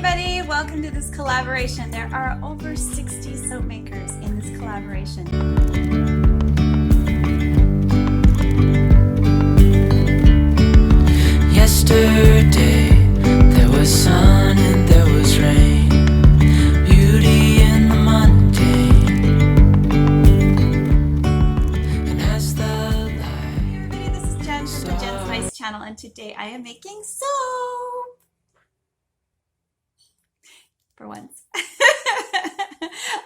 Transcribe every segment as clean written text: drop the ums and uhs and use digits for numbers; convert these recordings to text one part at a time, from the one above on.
everybody, welcome to this collaboration. There are over 60 soap makers in this collaboration. Yesterday there was sun and there was rain, beauty in the mundane, and as the light. Hey everybody, this is Jen from the Jen's Nice channel, and today I am making soap. For once.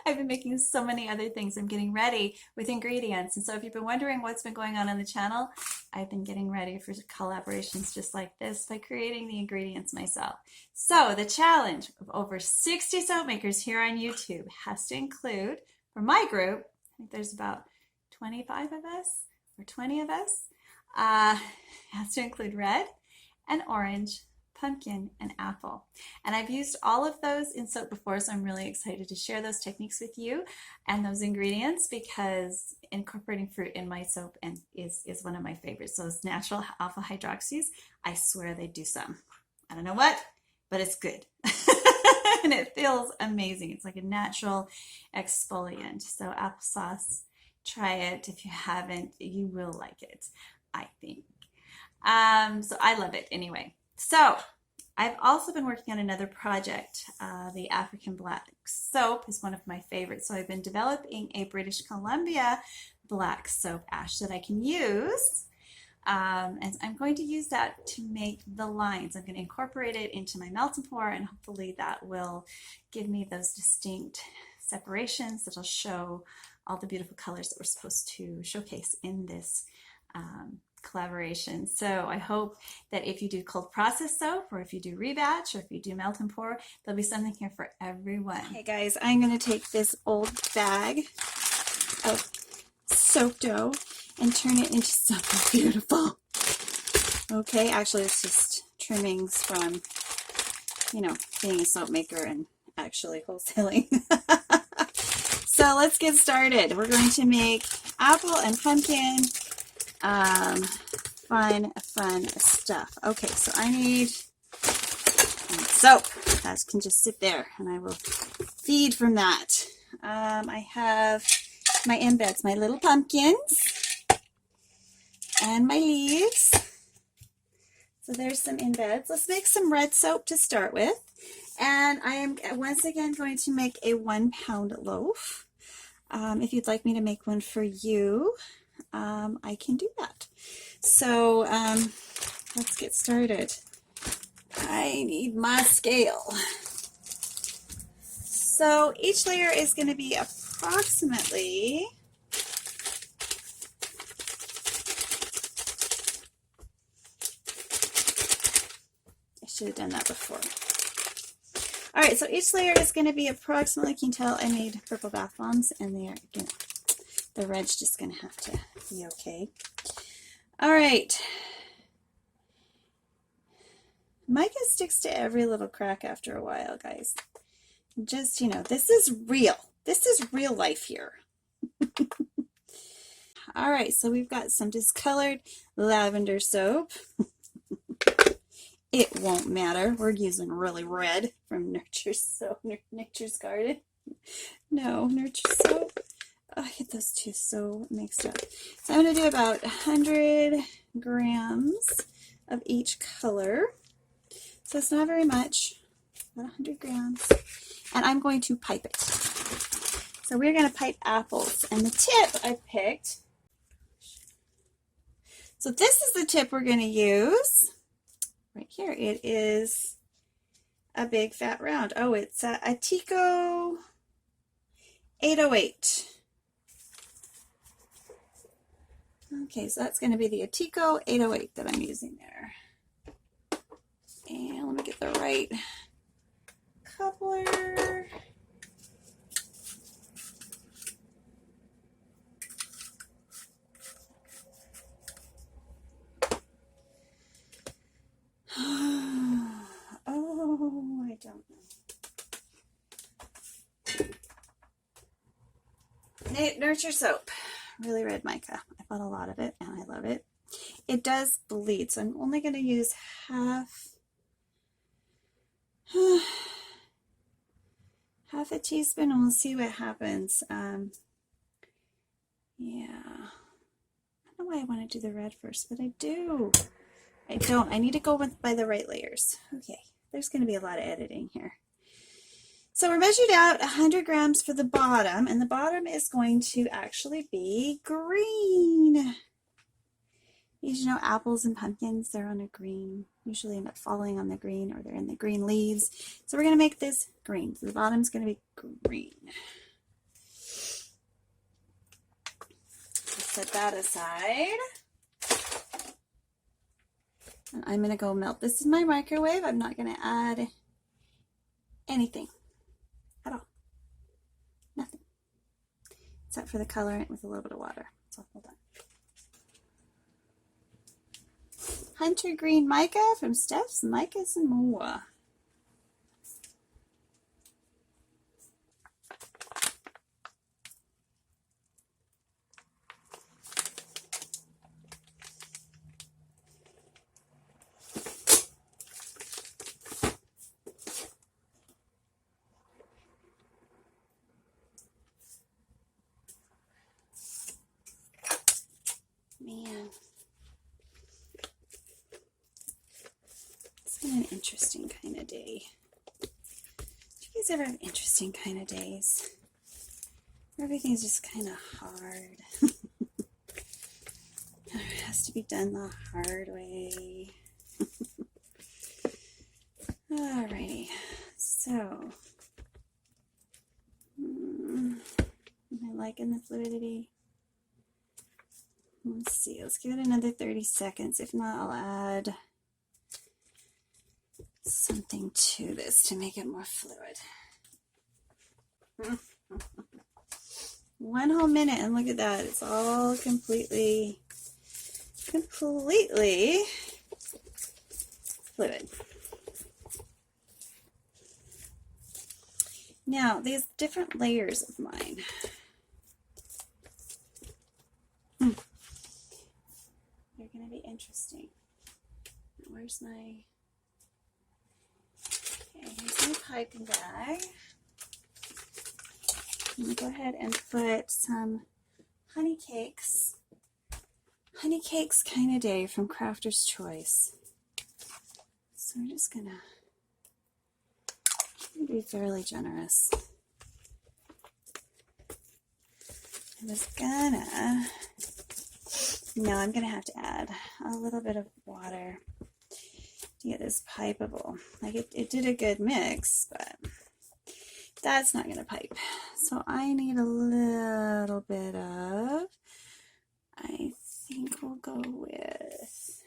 I've been making so many other things. I'm getting ready with ingredients. And so if you've been wondering what's been going on the channel, I've been getting ready for collaborations just like this by creating the ingredients myself. So the challenge of over 60 soap makers here on YouTube has to include, for my group, I think there's about 25 of us or 20 of us, has to include red and orange, pumpkin, and apple. And I've used all of those in soap before, so I'm really excited to share those techniques with you and those ingredients, because incorporating fruit in my soap is one of my favorites. So those natural alpha hydroxys, I swear they do some. I don't know what, but it's good. And it feels amazing. It's like a natural exfoliant. So applesauce, try it. If you haven't, you will like it, I think. So I love it anyway. So I've also been working on another project. The African black soap is one of my favorites. So I've been developing a British Columbia black soap ash that I can use. And I'm going to use that to make the lines. I'm going to incorporate it into my melt and pour, and hopefully that will give me those distinct separations that'll show all the beautiful colors that we're supposed to showcase in this collaboration. So I hope that if you do cold process soap, or if you do rebatch, or if you do melt and pour, there'll be something here for everyone. Okay guys, I'm going to take this old bag of soap dough and turn it into something beautiful. Okay, actually it's just trimmings from, you know, being a soap maker and actually wholesaling. So let's get started. We're going to make apple and pumpkin. Fun stuff. Okay, so I need soap. That can just sit there and I will feed from that. I have my embeds, my little pumpkins, and my leaves. So there's some embeds. Let's make some red soap to start with. And I am once again going to make a 1 pound loaf. If you'd like me to make one for you, I can do that. So let's get started. I need my scale. So each layer is going to be approximately I should have done that before. All right, so each layer is going to be approximately, you can tell I made purple bath bombs, and they are, you know, the red's just going to have to be okay. All right. Mica sticks to every little crack after a while, guys. Just, you know, this is real. This is real life here. All right, so we've got some discolored lavender soap. It won't matter. We're using really red from Nature's Garden. No, Nurture Soap. Oh, I get those two so mixed up. So I'm going to do about 100 grams of each color. So it's not very much, about 100 grams. And I'm going to pipe it. So we're going to pipe apples. And the tip I picked, so this is the tip we're going to use. Right here. It is a big fat round. Oh, it's a Tico 808. Okay, so that's going to be the Atico 808 that I'm using there. And let me get the right coupler. Oh, I don't know. Nurture Soap. Really red mica. I bought a lot of it and I love it. It does bleed, so I'm only going to use half half a teaspoon, and we'll see what happens. Yeah, I don't know why I want to do the red first, but I do. I don't. I need to go by the right layers. Okay, there's going to be a lot of editing here. So we're measured out 100 grams for the bottom, and the bottom is going to actually be green. You know, apples and pumpkins, they're on a green, usually end up falling on the green, or they're in the green leaves. So we're going to make this green. So the bottom's going to be green. Set that aside. And I'm going to go melt this in my microwave. I'm not going to add anything at all. Nothing. Except for the colorant with a little bit of water. So hold on. Hunter Green Mica from Steph's Micas and More. Man. It's been an interesting kind of day. Do you guys ever have interesting kind of days? Everything's just kind of hard. It has to be done the hard way. Alrighty, so am I liking the fluidity? Let's see, let's give it another 30 seconds. If not, I'll add something to this to make it more fluid. 1 whole minute, and look at that. It's all completely fluid. Now, these different layers of mine. They're going to be interesting. Where's my... Okay, here's my piping bag. I'm going to go ahead and put some honey cakes. Honey cakes kind of day from Crafter's Choice. So we're just going to be fairly generous. I'm gonna have to add a little bit of water to get this pipeable. Like it did a good mix, but that's not gonna pipe. So I need a little bit of, I think we'll go with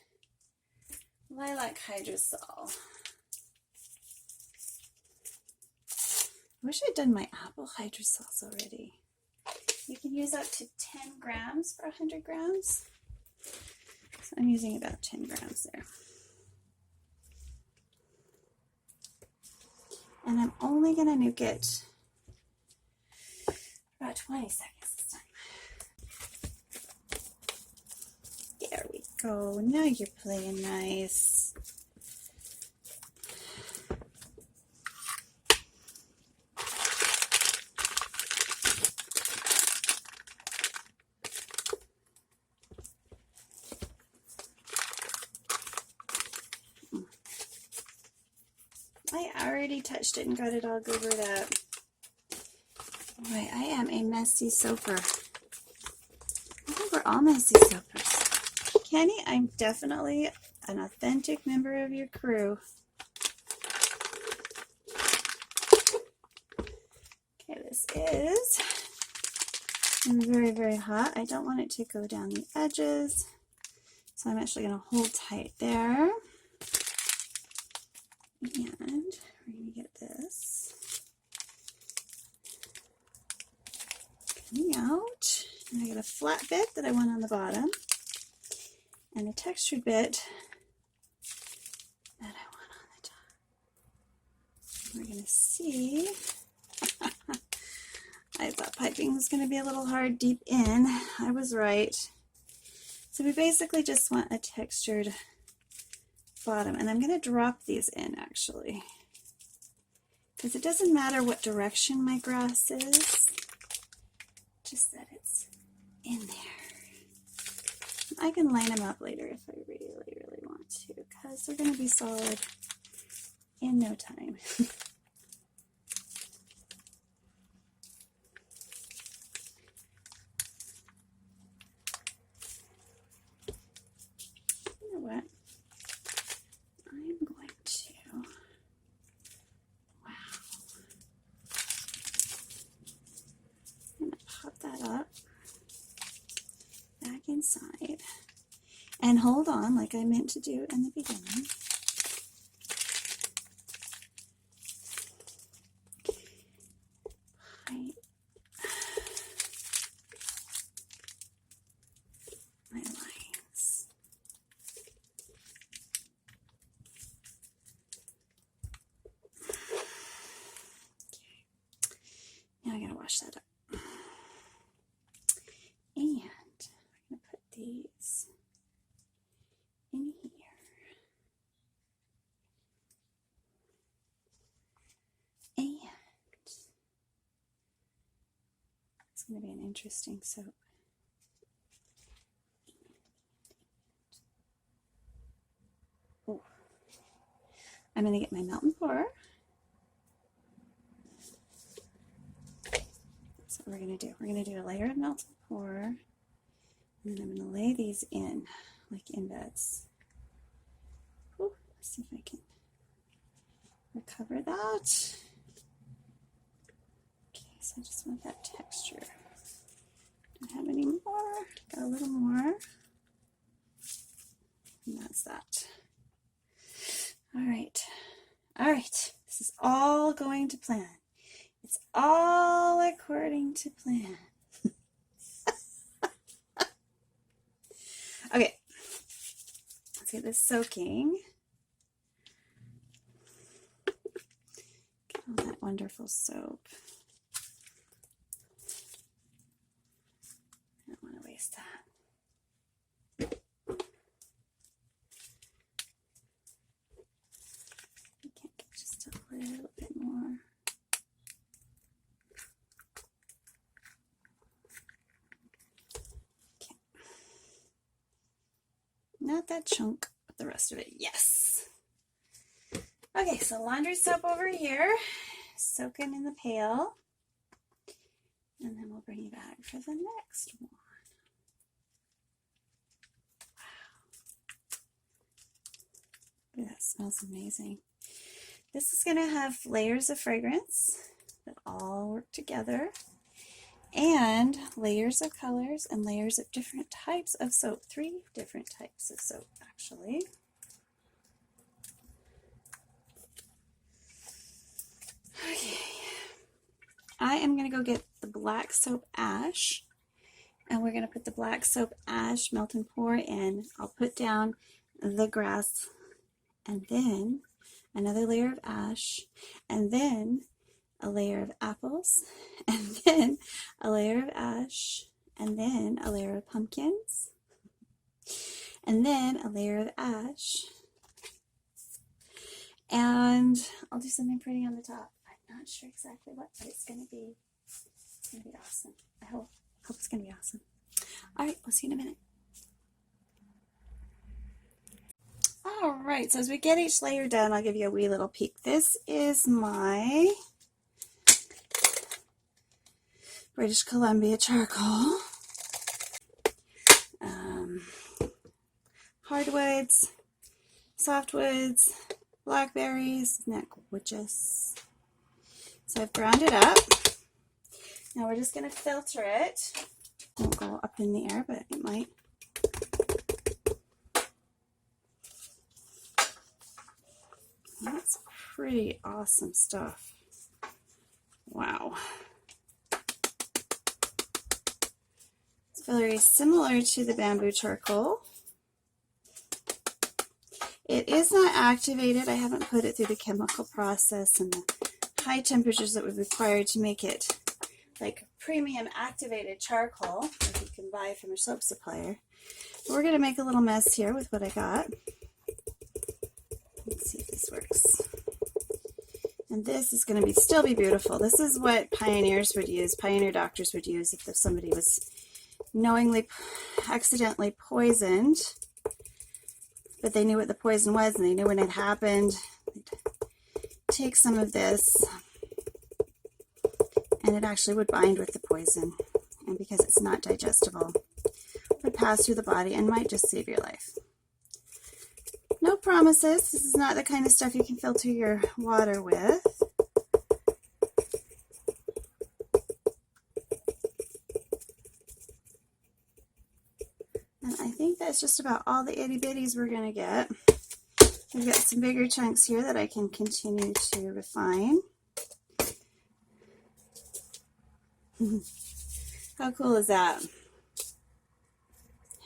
lilac hydrosol. I wish I'd done my apple hydrosols already. You can use up to 10 grams for 100 grams. So I'm using about 10 grams there. And I'm only going to nuke it for about 20 seconds this time. There we go. Now you're playing nice. I already touched it and got it all goobered up. Boy, I am a messy soaper. I think we're all messy soapers. Kenny, I'm definitely an authentic member of your crew. Okay, this is very, very hot. I don't want it to go down the edges. So I'm actually going to hold tight there. And we're going to get this coming out. And I got a flat bit that I want on the bottom and a textured bit that I want on the top. We're going to see. I thought piping was going to be a little hard deep in. I was right. So we basically just want a textured bottom, and I'm going to drop these in actually, because it doesn't matter what direction my grass is, just that it's in there. I can line them up later if I really, really want to, because they're going to be solid in no time. You know what? I'm going to, wow. I'm going to pop that up back inside and hold on like I meant to do in the beginning. My lines. Okay. Now I gotta wash that up. And I'm gonna put these in here. And it's gonna be an interesting soap. Oh. I'm gonna get my melt and pour. That's what we're gonna do. We're gonna do a layer of melt and pour, and then I'm gonna lay these in like in beds. Ooh, let's see if I can recover that. Okay, so I just want that texture. Don't have any more. Got a little more. And that's that. All right. All right. This is all going to plan. It's all according to plan. Okay. Let's get this soaking. Get all that wonderful soap. I don't want to waste that. Just a little bit more. Okay. Not that chunk, but the rest of it, yes. Okay, so laundry soap over here, soaking in the pail. And then we'll bring you back for the next one. Wow. Ooh, that smells amazing. This is going to have layers of fragrance that all work together, and layers of colors and layers of different types of soap. 3 different types of soap, actually. Okay. I am going to go get the black soap ash, and we're going to put the black soap ash melt and pour in. I'll put down the grass, and then another layer of ash, and then a layer of apples, and then a layer of ash, and then a layer of pumpkins, and then a layer of ash, and I'll do something pretty on the top. I'm not sure exactly what, but it's going to be awesome. I hope it's going to be awesome. All right, we'll see you in a minute. All right, so as we get each layer done, I'll give you a wee little peek. This is my British Columbia charcoal. Hardwoods, softwoods, blackberries, isn't that gorgeous? So I've ground it up. Now we're just going to filter it. It won't go up in the air, but it might. That's pretty awesome stuff. Wow. It's very similar to the bamboo charcoal. It is not activated. I haven't put it through the chemical process and the high temperatures that would be required to make it like premium activated charcoal that you can buy from your soap supplier. But we're going to make a little mess here with what I got. Let's see if this works. And this is going to still be beautiful. This is what pioneers would use, pioneer doctors would use if somebody was knowingly, accidentally poisoned, but they knew what the poison was and they knew when it happened. They'd take some of this and it actually would bind with the poison. And because it's not digestible, it would pass through the body and might just save your life. No promises. This is not the kind of stuff you can filter your water with. And I think that's just about all the itty bitties we're going to get. We've got some bigger chunks here that I can continue to refine. How cool is that?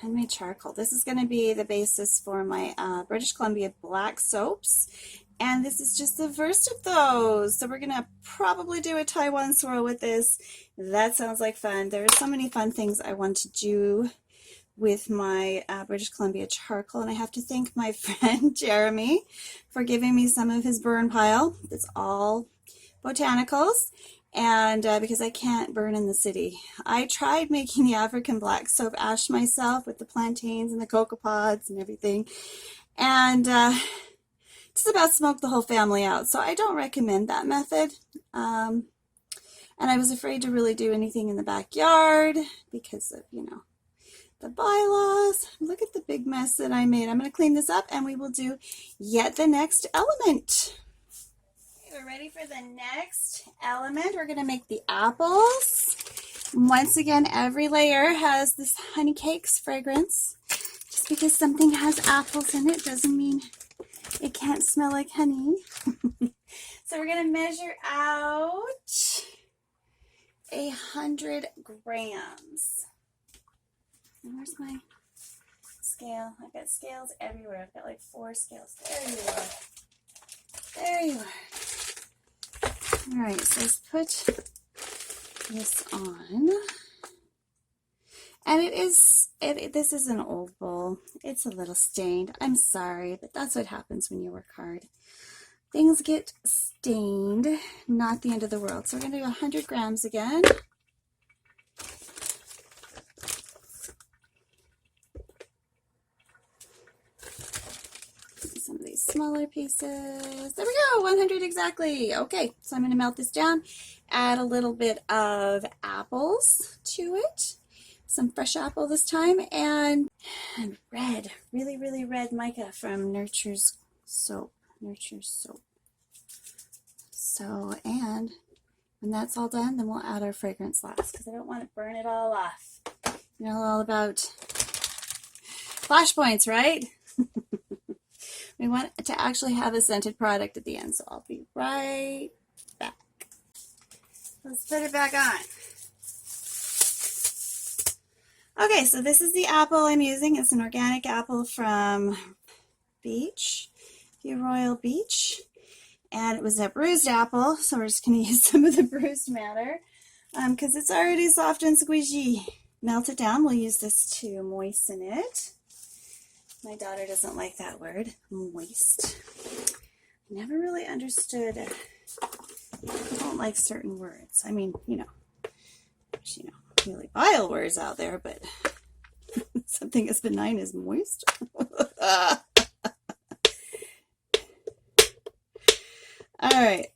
Handmade charcoal. This is going to be the basis for my British Columbia black soaps. And this is just the first of those. So we're going to probably do a Taiwan swirl with this. That sounds like fun. There are so many fun things I want to do with my British Columbia charcoal. And I have to thank my friend Jeremy for giving me some of his burn pile. It's all botanicals. And because I can't burn in the city. I tried making the African black soap ash myself with the plantains and the cocoa pods and everything. And just about smoked the whole family out. So I don't recommend that method. And I was afraid to really do anything in the backyard because of, you know, the bylaws. Look at the big mess that I made. I'm going to clean this up and we will do yet the next element. We're ready for the next element. We're going to make the apples. Once again, every layer has this honey cakes fragrance. Just because something has apples in it doesn't mean it can't smell like honey. So we're going to measure out 100 grams. And where's my scale? I've got scales everywhere. I've got like 4 scales. There you are. There you are. All right, so let's put this on. And this is an old bowl. It's a little stained. I'm sorry, but that's what happens when you work hard. Things get stained, not the end of the world. So we're going to do 100 grams again. Some of these smaller pieces. There we go, 100 exactly. Okay, so I'm going to melt this down, add a little bit of apples to it, some fresh apple this time, and red, really, really red mica from Nurture's soap. So, and when that's all done, then we'll add our fragrance last because I don't want to burn it all off. You know all about flashpoints, right? We want to actually have a scented product at the end, so I'll be right back. Let's put it back on. Okay, so this is the apple I'm using. It's an organic apple from Royal Beach. And it was a bruised apple, so we're just going to use some of the bruised matter because it's already soft and squishy. Melt it down. We'll use this to moisten it. My daughter doesn't like that word, moist. I never really understood. I don't like certain words. I mean, you know, there's, you know, really vile words out there, but something as benign as moist. All right.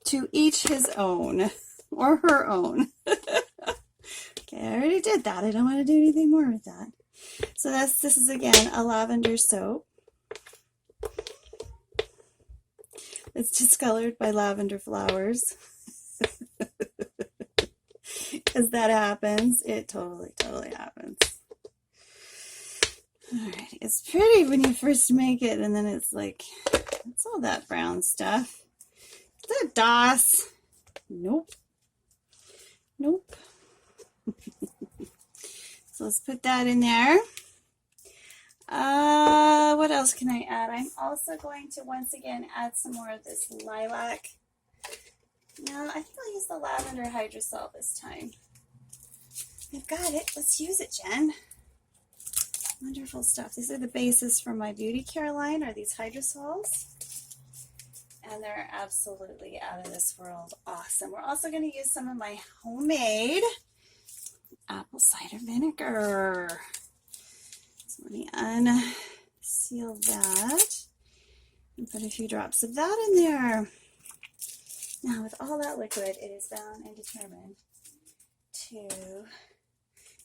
To each his own, or her own. Okay, I already did that. I don't want to do anything more with that. So this is again a lavender soap. It's discolored by lavender flowers. Because that happens. It totally happens. Alright, it's pretty when you first make it, and then it's like, what's all that brown stuff? Is that DOS? Nope. So let's put that in there. What else can I add? I'm also going to once again add some more of this lilac. No, I think I'll use the lavender hydrosol this time. I've got it. Let's use it, Jen. Wonderful stuff. These are the bases for my beauty care line, are these hydrosols. And they're absolutely out of this world awesome. We're also going to use some of my homemade apple cider vinegar. So let me unseal that and put a few drops of that in there. Now with all that liquid, it is bound and determined to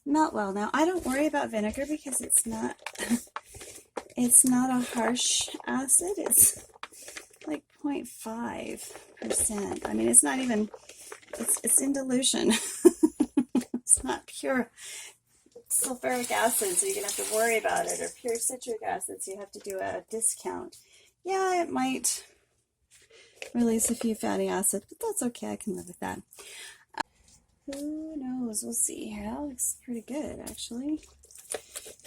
melt well. Now I don't worry about vinegar because it's not a harsh acid. It's like 0.5%. I mean, it's not even, it's in dilution. It's not pure sulfuric acid, so you're gonna have to worry about it, or pure citric acid, so you have to do a discount. Yeah, it might release a few fatty acids, but that's okay. I can live with that. Who knows? We'll see here. That looks pretty good, actually.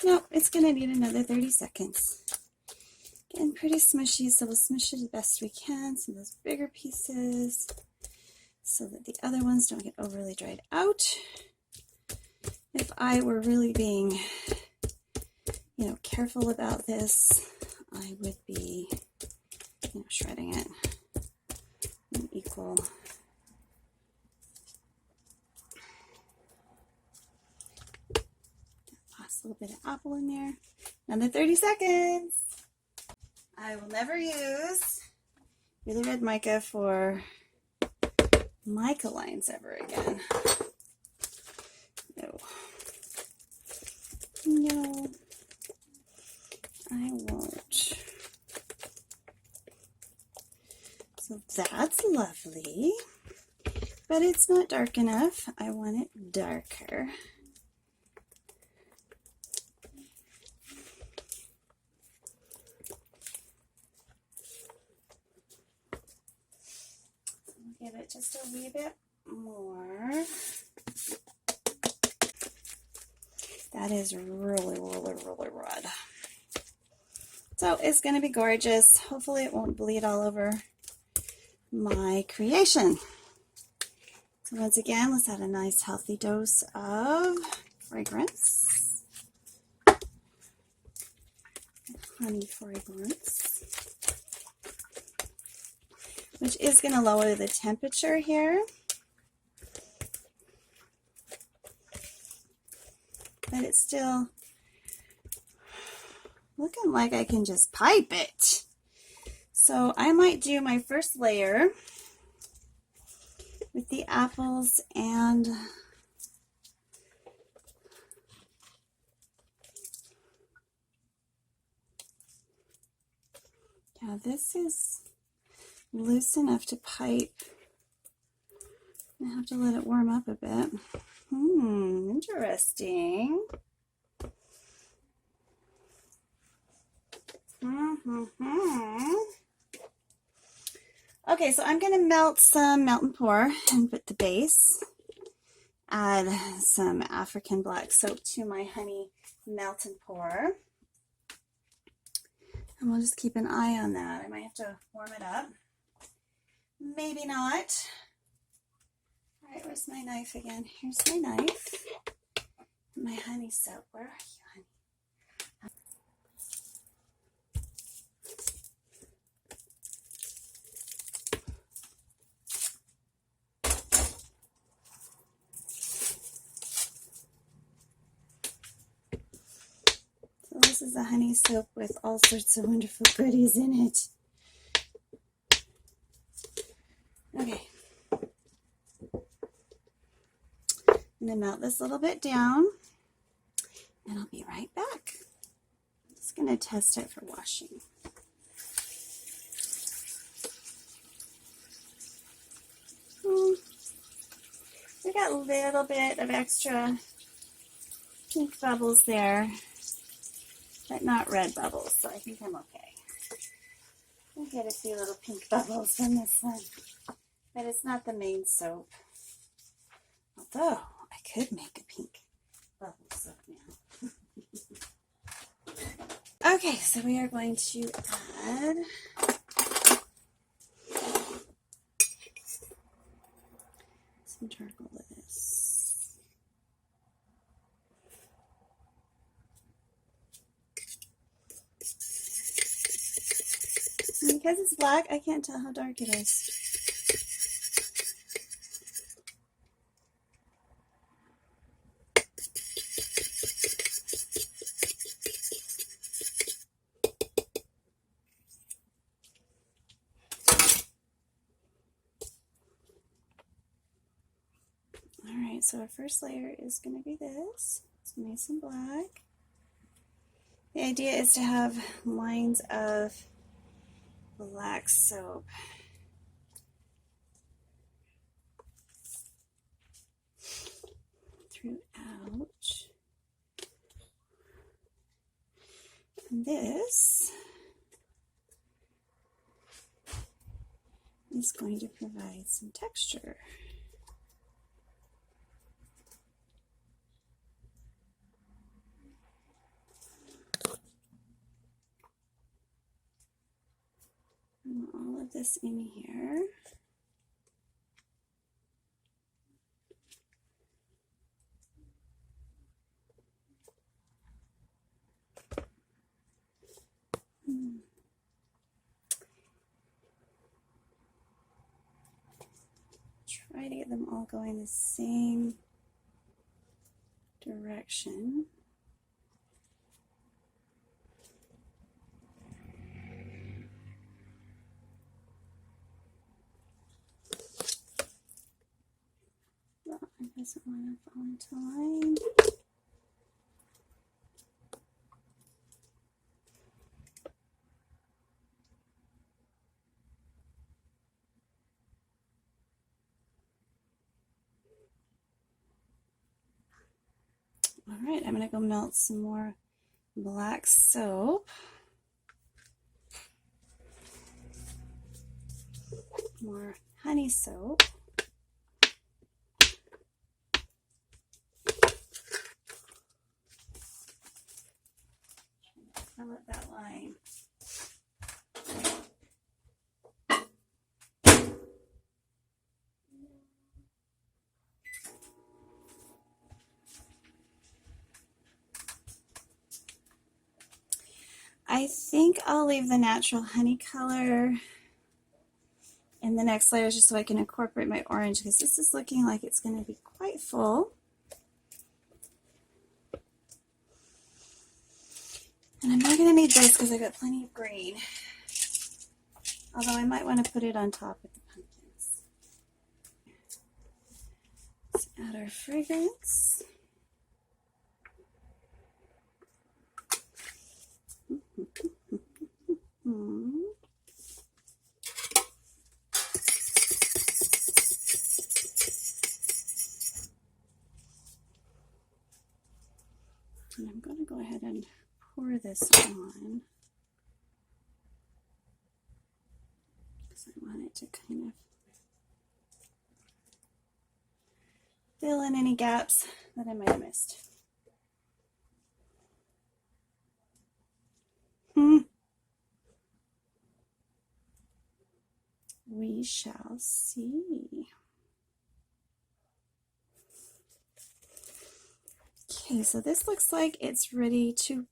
Nope, it's gonna need another 30 seconds. Getting pretty smushy, so we'll smush it as best we can. Some of those bigger pieces, so that the other ones don't get overly dried out. If I were really being, careful about this, I would be, shredding it in equal. Last little bit of apple in there. Another 30 seconds. I will never use really red mica for mica lines ever again. No, I won't. So that's lovely, but it's not dark enough. I want it darker. Give it just a wee bit more. That is really, really, really red. So it's going to be gorgeous. Hopefully it won't bleed all over my creation. So once again, let's add a nice healthy dose of fragrance. Honey fragrance. Which is going to lower the temperature here. But it's still looking like I can just pipe it. So I might do my first layer with the apples and yeah, this is loose enough to pipe. I have to let it warm up a bit. Interesting. Okay, so I'm going to melt some melt and pour and put the base. Add some African black soap to my honey melt and pour. And we'll just keep an eye on that. I might have to warm it up. Maybe not. All right, where's my knife again? Here's my knife. My honey soap. Where are you, honey? So this is a honey soap with all sorts of wonderful goodies in it. Okay. I'm going to melt this a little bit down, and I'll be right back. I'm just going to test it for washing. We got a little bit of extra pink bubbles there, but not red bubbles, so I think I'm okay. I'll get a few little pink bubbles from this one, but it's not the main soap. Although, I could make a pink bubble soap now. Okay, so we are going to add some charcoal to this. because it's black, I can't tell how dark it is. Alright, so our first layer is going to be this. It's nice and black. The idea is to have lines of black soap. Throughout. And this is going to provide some texture. And all of this in here. Try to get them all going the same direction. Well, it doesn't want to fall into line. All right, I'm going to go melt some more black soap. More honey soap. Fill up that line. I think I'll leave the natural honey color in the next layers just so I can incorporate my orange, because this is looking like it's going to be quite full. And I'm not going to need this because I've got plenty of green. Although I might want to put it on top of the pumpkins. Let's add our fragrance. And I'm going to go ahead and pour this on because I want it to kind of fill in any gaps that I might have missed. We shall see. Okay, so this looks like it's ready to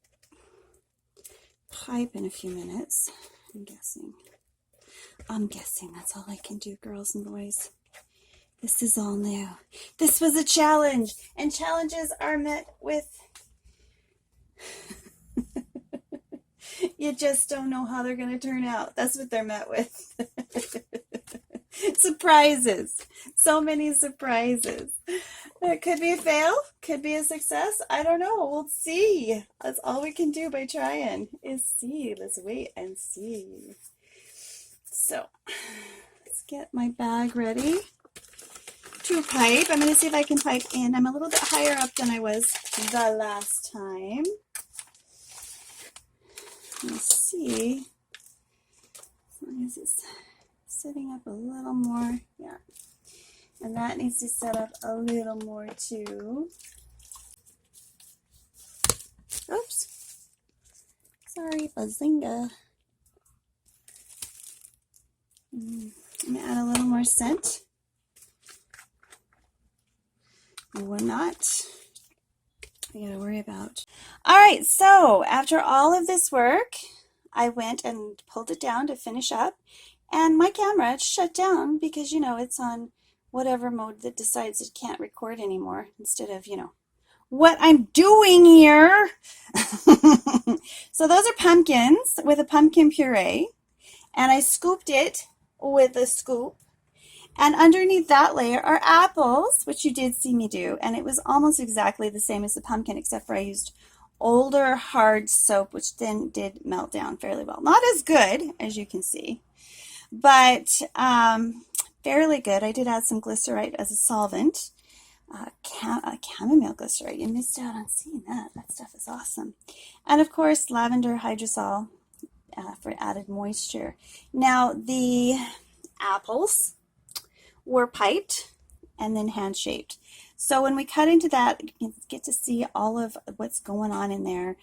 pipe in a few minutes, I'm guessing. That's all I can do, girls and boys. This is all new. This was a challenge, and challenges are met with you just don't know how they're going to turn out. That's what they're met with. Surprises. So many surprises. It could be a fail, could be a success. I don't know. We'll see. That's all we can do by trying is see. Let's wait and see. So let's get my bag ready to pipe. I'm going to see if I can pipe in. I'm a little bit higher up than I was the last time. Let's see. As long as it's setting up a little more. Yeah. And that needs to set up a little more too. Oops. Sorry, bazinga. I'm going to add a little more scent. Or not. I got to worry about. All right, so after all of this work, I went and pulled it down to finish up, and my camera shut down because, you know, it's on whatever mode that decides it can't record anymore instead of, you know, what I'm doing here. So those are pumpkins with a pumpkin puree, and I scooped it with a scoop. And underneath that layer are apples, which you did see me do. And it was almost exactly the same as the pumpkin, except for I used older hard soap, which then did melt down fairly well. Not as good, as you can see, but fairly good. I did add some glycerite as a solvent. Chamomile glycerite. You missed out on seeing that. That stuff is awesome. And of course, lavender hydrosol for added moisture. Now, the apples were piped and then hand shaped. So when we cut into that, you can get to see all of what's going on in there.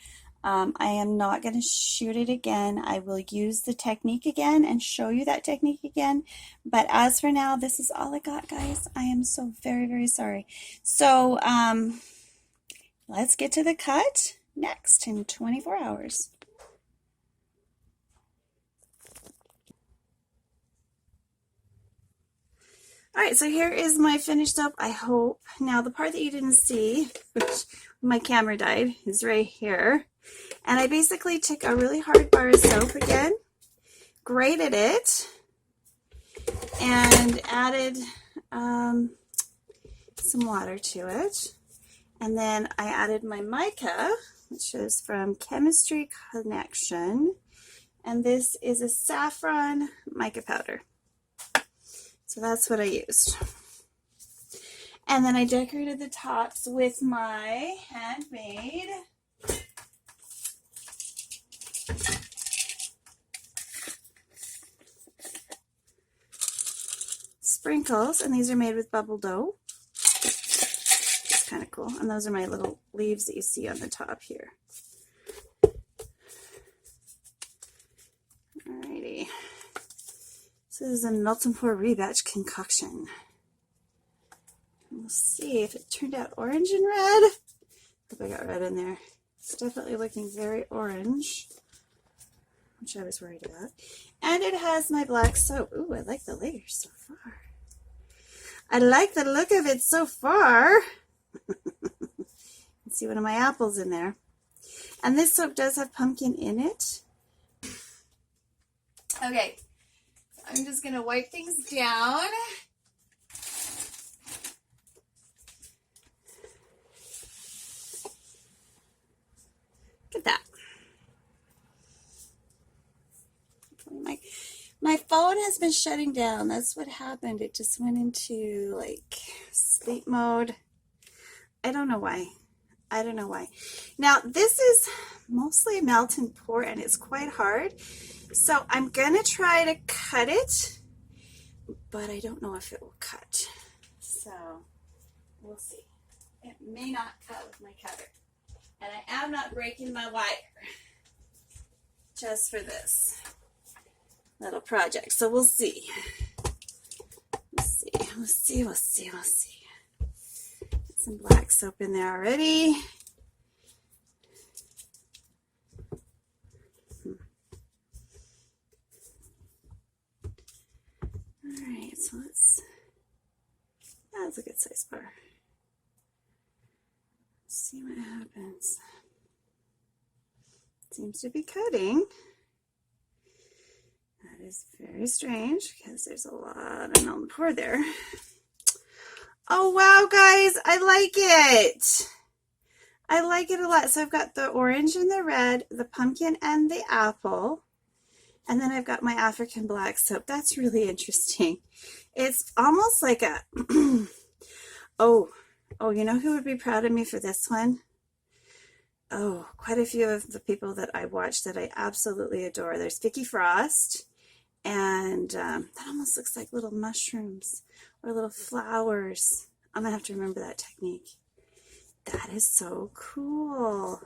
I am not going to shoot it again. I will use the technique again and show you that technique again. But as for now, this is all I got, guys. I am so very, very sorry. So let's get to the cut next in 24 hours. All right, so here is my finished up, I hope. Now, the part that you didn't see, which my camera died, is right here. And I basically took a really hard bar of soap again, grated it, and added some water to it. And then I added my mica, which is from Chemistry Connection. And this is a saffron mica powder. So that's what I used. And then I decorated the tops with my handmade sprinkles, and these are made with bubble dough. It's kind of cool. And those are my little leaves that you see on the top here. Alrighty. So this is a melt and pour rebatch concoction. We'll see if it turned out orange and red. Hope I got red in there. It's definitely looking very orange, which I was worried about. And it has my black soap. Ooh, I like the layers so far. I like the look of it so far. Let's see one of my apples in there. And this soap does have pumpkin in it. Okay. I'm just going to wipe things down. Look at that. My phone has been shutting down. That's what happened. It just went into like sleep mode. I don't know why. I don't know why. Now, this is mostly melt and pour, and it's quite hard. So I'm going to try to cut it, but I don't know if it will cut. So we'll see. It may not cut with my cutter. And I am not breaking my wire just for this little project. So we'll see. We'll see. We'll see. We'll see. We'll see. Get some black soap in there already. Alright, so that's a good size bar. Let's see what happens. It seems to be cutting. That is very strange because there's a lot of melt and pour there. Oh wow, guys, I like it. I like it a lot. So I've got the orange and the red, the pumpkin and the apple. And then I've got my African black soap. That's really interesting. It's almost like a, oh, you know who would be proud of me for this one? Oh, quite a few of the people that I watch that I absolutely adore. There's Vicky Frost, and that almost looks like little mushrooms or little flowers. I'm going to have to remember that technique. That is so cool.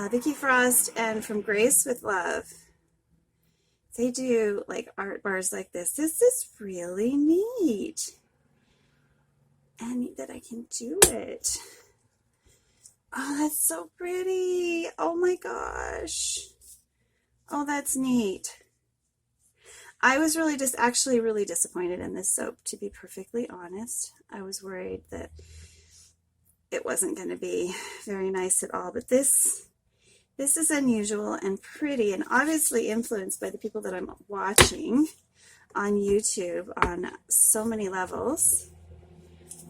Vicky Frost and From Grace with Love. They do like art bars like this. This is really neat. And neat that I can do it. Oh, that's so pretty. Oh my gosh. Oh, that's neat. I was really just actually really disappointed in this soap, to be perfectly honest. I was worried that it wasn't going to be very nice at all, but this is unusual and pretty, and obviously influenced by the people that I'm watching on YouTube on so many levels.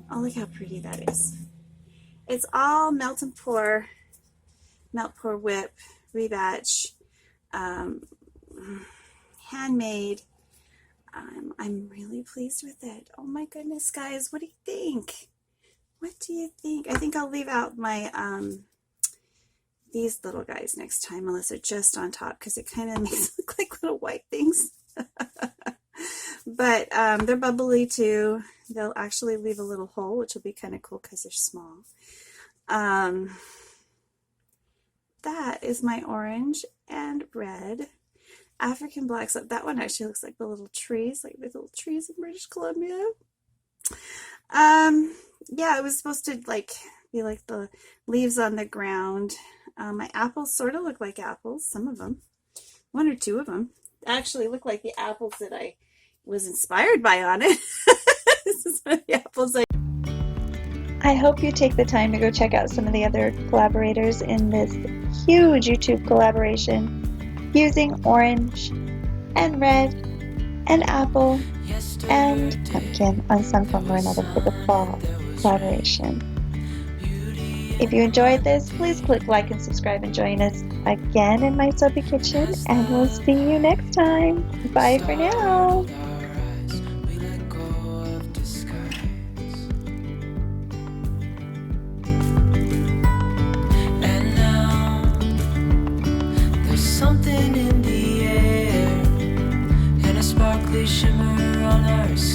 Oh, look how pretty that is. It's all melt and pour, whip, rebatch, handmade. I'm really pleased with it. Oh my goodness, guys, what do you think? What do you think? I think I'll leave out my these little guys next time, unless they're just on top, because it kind of makes it look like little white things. But they're bubbly too. They'll actually leave a little hole, which will be kind of cool because they're small. That is my orange and red African black soap. That one actually looks like the little trees, like the little trees in British Columbia. Yeah, it was supposed to be like the leaves on the ground. My apples sort of look like apples, some of them. One or two of them actually look like the apples that I was inspired by on it. This is one of the apples I hope you take the time to go check out some of the other collaborators in this huge YouTube collaboration using orange and red and apple and pumpkin on some form or another for the fall collaboration. If you enjoyed this, please click like and subscribe and join us again in my soapy kitchen, and we'll see you next time. Bye for now. And now there's something in the air and a sparkly shimmer on our skin.